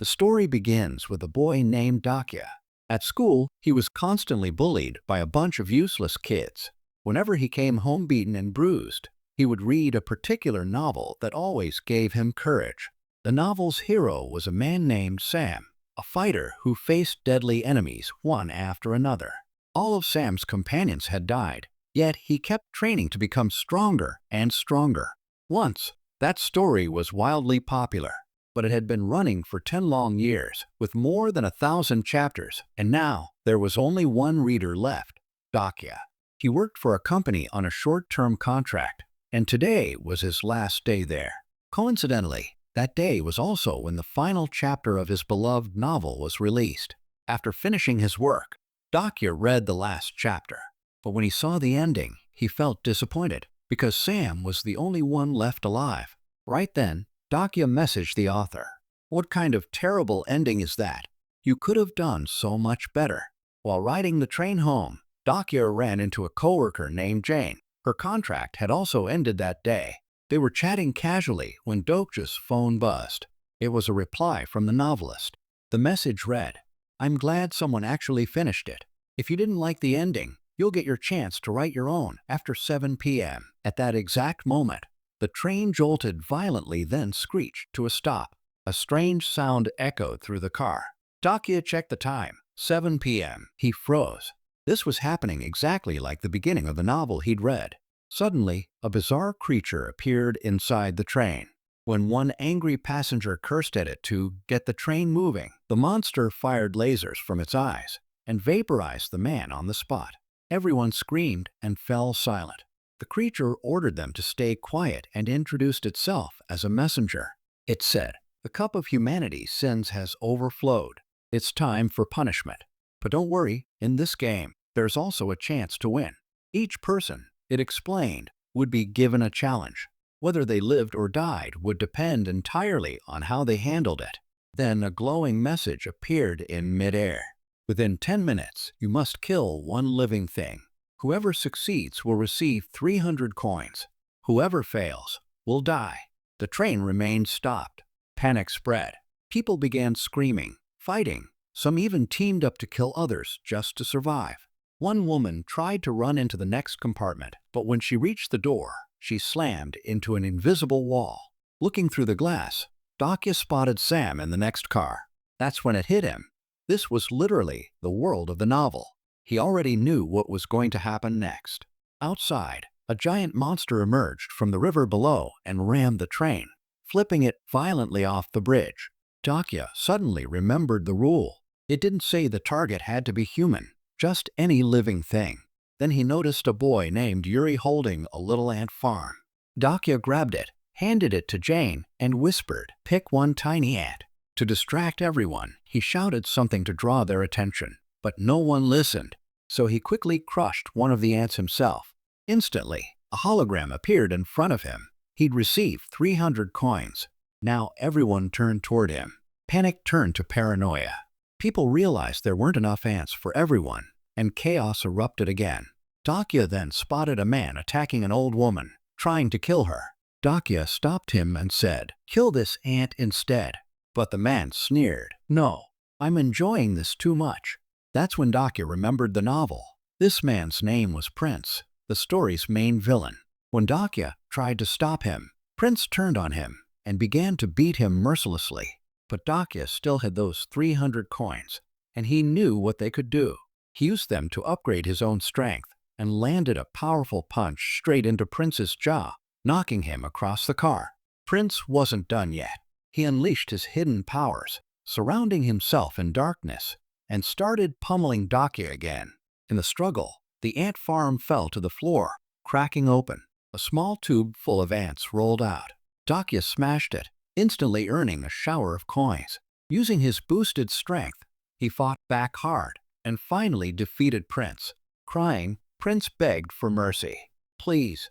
The story begins with a boy named Dakya. At school, he was constantly bullied by a bunch of useless kids. Whenever he came home beaten and bruised, he would read a particular novel that always gave him courage. The novel's hero was a man named Sam, a fighter who faced deadly enemies one after another. All of Sam's companions had died, yet he kept training to become stronger and stronger. Once, that story was wildly popular, but it had been running for 10 long years, with more than 1,000 chapters, and now there was only one reader left, Dakya. He worked for a company on a short-term contract, and today was his last day there. Coincidentally, that day was also when the final chapter of his beloved novel was released. After finishing his work, Dakya read the last chapter, but when he saw the ending, he felt disappointed because Sam was the only one left alive. Right then, Dakya messaged the author. "What kind of terrible ending is that? You could have done so much better." While riding the train home, Dakya ran into a coworker named Jane. Her contract had also ended that day. They were chatting casually when Dokya's phone buzzed. It was a reply from the novelist. The message read, "I'm glad someone actually finished it. If you didn't like the ending, you'll get your chance to write your own after 7 p.m. At that exact moment, the train jolted violently, then screeched to a stop. A strange sound echoed through the car. Dakya checked the time, 7 p.m. He froze. This was happening exactly like the beginning of the novel he'd read. Suddenly, a bizarre creature appeared inside the train. When one angry passenger cursed at it to get the train moving, the monster fired lasers from its eyes and vaporized the man on the spot. Everyone screamed and fell silent. The creature ordered them to stay quiet and introduced itself as a messenger. It said, "The cup of humanity's sins has overflowed. It's time for punishment. But don't worry, in this game, there's also a chance to win." Each person, it explained, would be given a challenge. Whether they lived or died would depend entirely on how they handled it. Then a glowing message appeared in midair. "Within 10 minutes, you must kill one living thing. Whoever succeeds will receive 300 coins. Whoever fails will die." The train remained stopped. Panic spread. People began screaming, fighting. Some even teamed up to kill others just to survive. One woman tried to run into the next compartment, but when she reached the door, she slammed into an invisible wall. Looking through the glass, Dakya spotted Sam in the next car. That's when it hit him. This was literally the world of the novel. He already knew what was going to happen next. Outside, a giant monster emerged from the river below and rammed the train, flipping it violently off the bridge. Dakya suddenly remembered the rule. It didn't say the target had to be human, just any living thing. Then he noticed a boy named Yuri holding a little ant farm. Dakya grabbed it, handed it to Jane, and whispered, "Pick one tiny ant." To distract everyone, he shouted something to draw their attention, but no one listened. So he quickly crushed one of the ants himself. Instantly, a hologram appeared in front of him. He'd received 300 coins. Now everyone turned toward him. Panic turned to paranoia. People realized there weren't enough ants for everyone, and chaos erupted again. Dakya then spotted a man attacking an old woman, trying to kill her. Dakya stopped him and said, "Kill this ant instead." But the man sneered, "No, I'm enjoying this too much." That's when Dakya remembered the novel. This man's name was Prince, the story's main villain. When Dakya tried to stop him, Prince turned on him and began to beat him mercilessly. But Dakya still had those 300 coins, and he knew what they could do. He used them to upgrade his own strength and landed a powerful punch straight into Prince's jaw, knocking him across the car. Prince wasn't done yet. He unleashed his hidden powers, surrounding himself in darkness, and started pummeling Dakya again. In the struggle, the ant farm fell to the floor, cracking open. A small tube full of ants rolled out. Dakya smashed it, instantly earning a shower of coins. Using his boosted strength, he fought back hard and finally defeated Prince. Crying, Prince begged for mercy. "Please,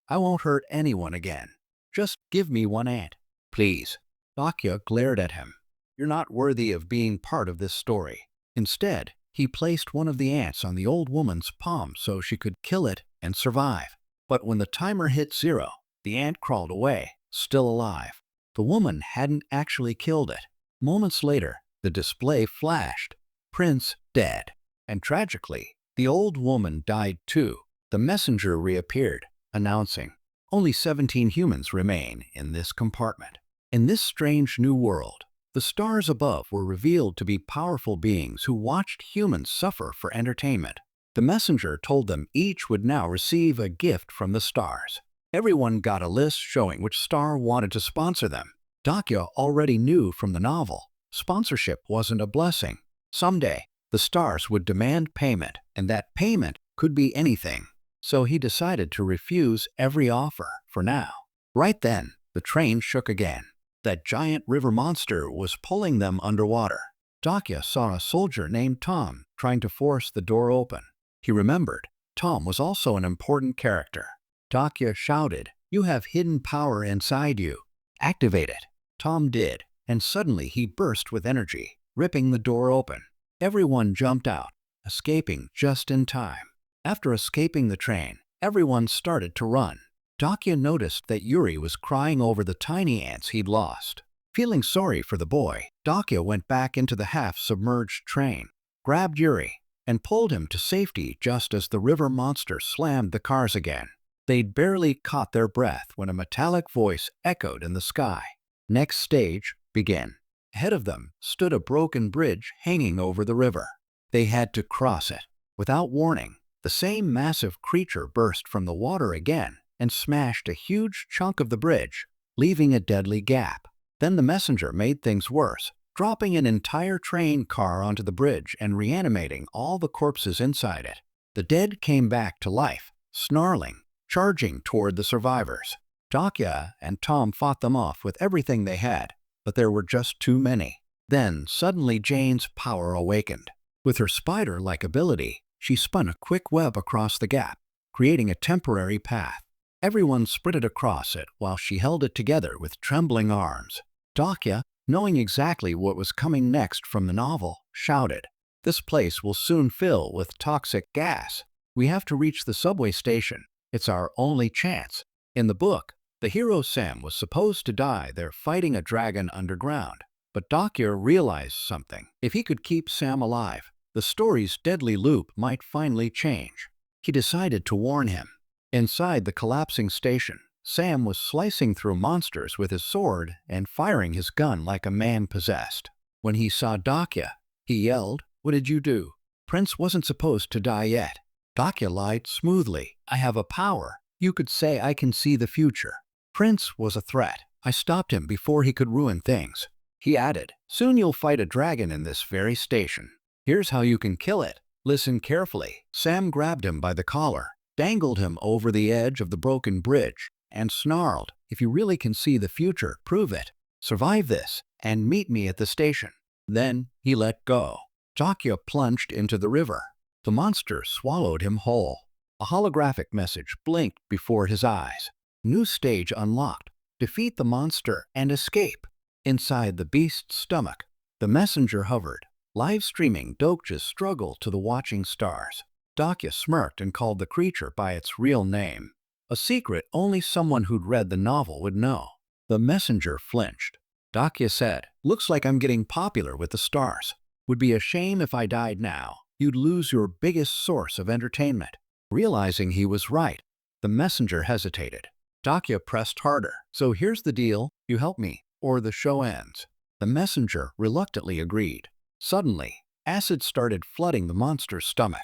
I won't hurt anyone again. Just give me one ant, please." Dakya glared at him. "You're not worthy of being part of this story." Instead, he placed one of the ants on the old woman's palm so she could kill it and survive. But when the timer hit 0, the ant crawled away, still alive. The woman hadn't actually killed it. Moments later, the display flashed. Prince dead. And tragically, the old woman died too. The messenger reappeared, announcing, "Only 17 humans remain in this compartment." In this strange new world, the stars above were revealed to be powerful beings who watched humans suffer for entertainment. The messenger told them each would now receive a gift from the stars. Everyone got a list showing which star wanted to sponsor them. Dakya already knew from the novel, sponsorship wasn't a blessing. Someday, the stars would demand payment, and that payment could be anything. So he decided to refuse every offer for now. Right then, the train shook again. That giant river monster was pulling them underwater. Dakya saw a soldier named Tom trying to force the door open. He remembered Tom was also an important character. Dakya shouted, "You have hidden power inside you. Activate it." Tom did, and suddenly he burst with energy, ripping the door open. Everyone jumped out, escaping just in time. After escaping the train, everyone started to run. Dakya noticed that Yuri was crying over the tiny ants he'd lost. Feeling sorry for the boy, Dakya went back into the half-submerged train, grabbed Yuri, and pulled him to safety just as the river monster slammed the cars again. They'd barely caught their breath when a metallic voice echoed in the sky. Next stage, begin. Ahead of them stood a broken bridge hanging over the river. They had to cross it. Without warning, the same massive creature burst from the water again and smashed a huge chunk of the bridge, leaving a deadly gap. Then the messenger made things worse, dropping an entire train car onto the bridge and reanimating all the corpses inside it. The dead came back to life, snarling, charging toward the survivors. Dakya and Tom fought them off with everything they had, but there were just too many. Then suddenly Jane's power awakened. With her spider-like ability, she spun a quick web across the gap, creating a temporary path. Everyone sprinted across it while she held it together with trembling arms. Dakya, knowing exactly what was coming next from the novel, shouted, "This place will soon fill with toxic gas. We have to reach the subway station. It's our only chance." In the book, the hero Sam was supposed to die there fighting a dragon underground. But Dakya realized something. If he could keep Sam alive, the story's deadly loop might finally change. He decided to warn him. Inside the collapsing station, Sam was slicing through monsters with his sword and firing his gun like a man possessed. When he saw Dakya, he yelled, "What did you do? Prince wasn't supposed to die yet." Dakya lied smoothly, "I have a power. You could say I can see the future. Prince was a threat. I stopped him before he could ruin things." He added, "Soon you'll fight a dragon in this very station. Here's how you can kill it. Listen carefully." Sam grabbed him by the collar, dangled him over the edge of the broken bridge, and snarled, "If you really can see the future, prove it. Survive this, and meet me at the station." Then he let go. Dakya plunged into the river. The monster swallowed him whole. A holographic message blinked before his eyes. New stage unlocked. Defeat the monster and escape. Inside the beast's stomach, the messenger hovered, live streaming Dokja's struggle to the watching stars. Dakya smirked and called the creature by its real name, a secret only someone who'd read the novel would know. The messenger flinched. Dakya said, "Looks like I'm getting popular with the stars. Would be a shame if I died now. You'd lose your biggest source of entertainment." Realizing he was right, the messenger hesitated. Dakya pressed harder. "So here's the deal, you help me, or the show ends." The messenger reluctantly agreed. Suddenly, acid started flooding the monster's stomach.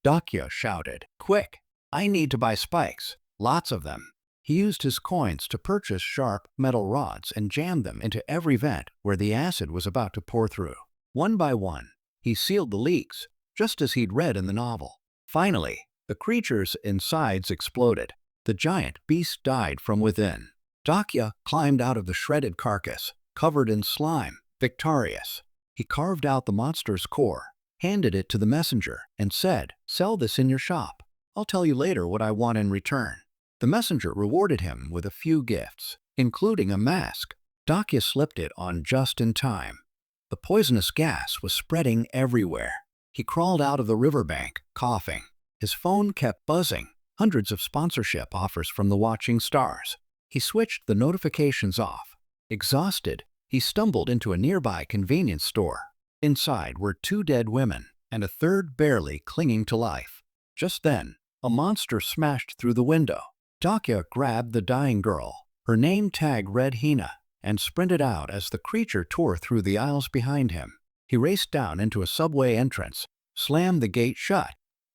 Dakya shouted, "Quick! I need to buy spikes. Lots of them." He used his coins to purchase sharp metal rods and jammed them into every vent where the acid was about to pour through. One by one, he sealed the leaks, just as he'd read in the novel. Finally, the creature's insides exploded. The giant beast died from within. Dakya climbed out of the shredded carcass, covered in slime, victorious. He carved out the monster's core, handed it to the messenger, and said, "Sell this in your shop. I'll tell you later what I want in return." The messenger rewarded him with a few gifts, including a mask. Dakya slipped it on just in time. The poisonous gas was spreading everywhere. He crawled out of the riverbank, coughing. His phone kept buzzing, hundreds of sponsorship offers from the watching stars. He switched the notifications off. Exhausted, He stumbled into a nearby convenience store. Inside were two dead women and a third barely clinging to life. Just then, a monster smashed through the window. Dakia grabbed the dying girl. Her name tag read Hina, and sprinted out as the creature tore through the aisles behind him. He raced down into a subway entrance, slammed the gate shut,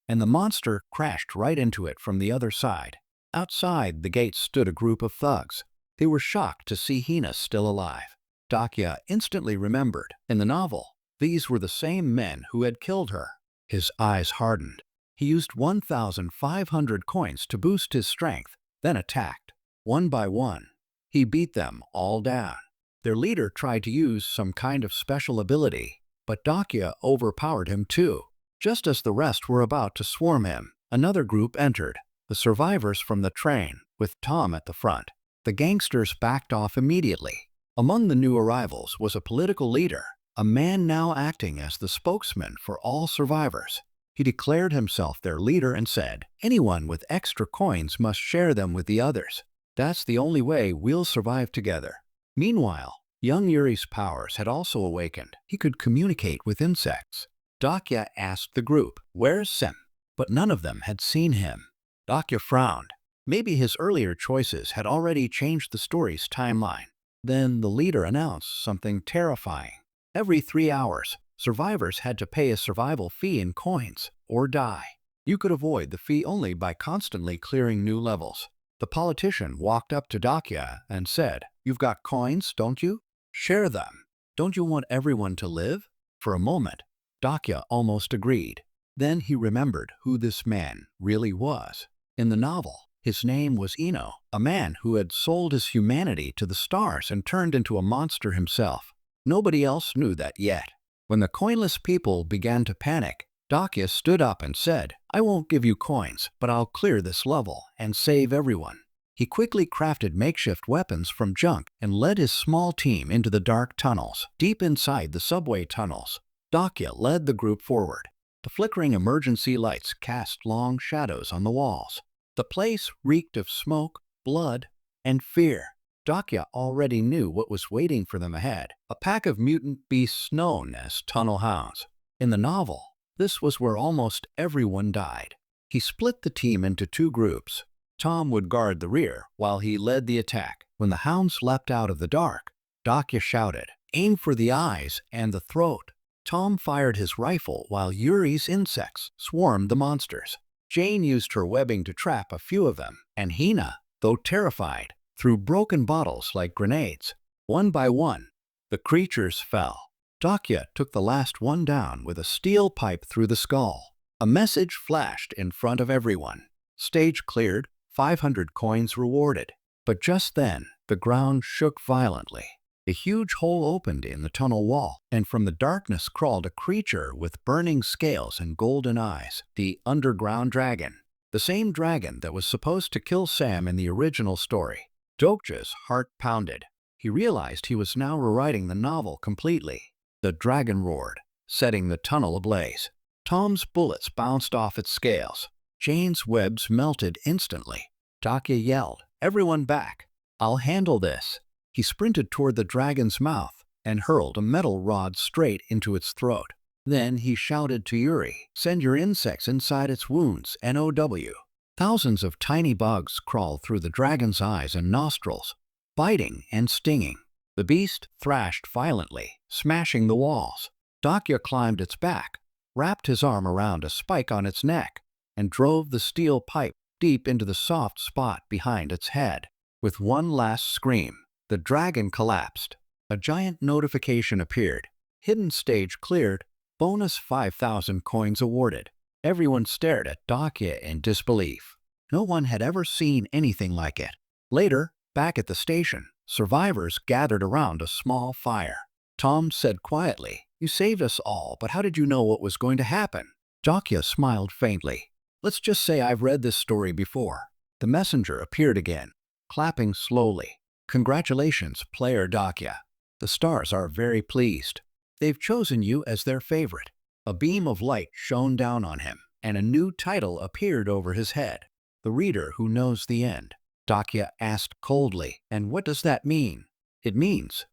and the monster crashed right into it from the other side. Outside the gate stood a group of thugs. They were shocked to see Hina still alive. Dakia instantly remembered. In the novel, these were the same men who had killed her. His eyes hardened. He used 1,500 coins to boost his strength, then attacked. One by one, he beat them all down. Their leader tried to use some kind of special ability, but Dakia overpowered him too. Just as the rest were about to swarm him, another group entered, the survivors from the train, with Tom at the front. The gangsters backed off immediately. Among the new arrivals was a political leader, a man now acting as the spokesman for all survivors. He declared himself their leader and said, "Anyone with extra coins must share them with the others. That's the only way we'll survive together." Meanwhile, young Yuri's powers had also awakened. He could communicate with insects. Dakia asked the group, "Where's Sem?" But none of them had seen him. Dakia frowned. Maybe his earlier choices had already changed the story's timeline. Then the leader announced something terrifying. Every 3 hours, survivors had to pay a survival fee in coins or die. You could avoid the fee only by constantly clearing new levels. The politician walked up to Dakia and said, "You've got coins, don't you? Share them. Don't you want everyone to live?" For a moment, Dakia almost agreed. Then he remembered who this man really was. In the novel, his name was Ino, a man who had sold his humanity to the stars and turned into a monster himself. Nobody else knew that yet. When the coinless people began to panic, Dakia stood up and said, "I won't give you coins, but I'll clear this level and save everyone." He quickly crafted makeshift weapons from junk and led his small team into the dark tunnels. Deep inside the subway tunnels, Dakia led the group forward. The flickering emergency lights cast long shadows on the walls. The place reeked of smoke, blood, and fear. Dakia already knew what was waiting for them ahead, a pack of mutant beasts known as tunnel hounds. In the novel, this was where almost everyone died. He split the team into 2 groups. Tom would guard the rear while he led the attack. When the hounds leapt out of the dark, Dakia shouted, "Aim for the eyes and the throat." Tom fired his rifle while Yuri's insects swarmed the monsters. Jane used her webbing to trap a few of them, and Hina, though terrified, threw broken bottles like grenades. One by one, the creatures fell. Dakia took the last one down with a steel pipe through the skull. A message flashed in front of everyone. Stage cleared, 500 coins rewarded. But just then, the ground shook violently. A huge hole opened in the tunnel wall, and from the darkness crawled a creature with burning scales and golden eyes, the underground dragon. The same dragon that was supposed to kill Sam in the original story. Dokja's heart pounded. He realized he was now rewriting the novel completely. The dragon roared, setting the tunnel ablaze. Tom's bullets bounced off its scales. Jane's webs melted instantly. Dakia yelled, "Everyone back! I'll handle this." He sprinted toward the dragon's mouth and hurled a metal rod straight into its throat. Then he shouted to Yuri, "Send your insects inside its wounds, NOW." Thousands of tiny bugs crawled through the dragon's eyes and nostrils, biting and stinging. The beast thrashed violently, smashing the walls. Dakia climbed its back, wrapped his arm around a spike on its neck, and drove the steel pipe deep into the soft spot behind its head. With one last scream, the dragon collapsed. A giant notification appeared. Hidden stage cleared. Bonus 5,000 coins awarded. Everyone stared at Dakia in disbelief. No one had ever seen anything like it. Later, back at the station, survivors gathered around a small fire. Tom said quietly, "You saved us all, but how did you know what was going to happen?" Dakia smiled faintly. "Let's just say I've read this story before." The messenger appeared again, clapping slowly. "Congratulations, player Dakia. The stars are very pleased. They've chosen you as their favorite." A beam of light shone down on him, and a new title appeared over his head. "The reader who knows the end." Dakia asked coldly, "And what does that mean?" "It means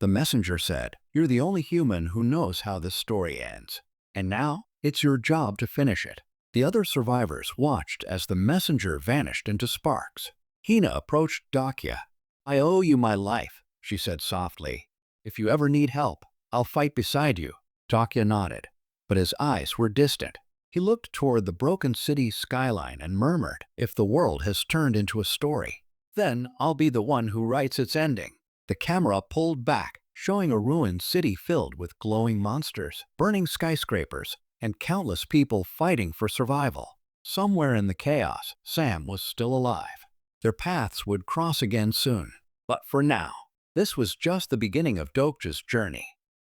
The messenger said, "You're the only human who knows how this story ends. And now, it's your job to finish it." The other survivors watched as the messenger vanished into sparks. Hina approached Dakya. "I owe you my life," she said softly. "If you ever need help, I'll fight beside you." Dakya nodded, but his eyes were distant. He looked toward the broken city skyline and murmured, "If the world has turned into a story, then I'll be the one who writes its ending." The camera pulled back, showing a ruined city filled with glowing monsters, burning skyscrapers, and countless people fighting for survival. Somewhere in the chaos, Sam was still alive. Their paths would cross again soon. But for now, this was just the beginning of Dokja's journey.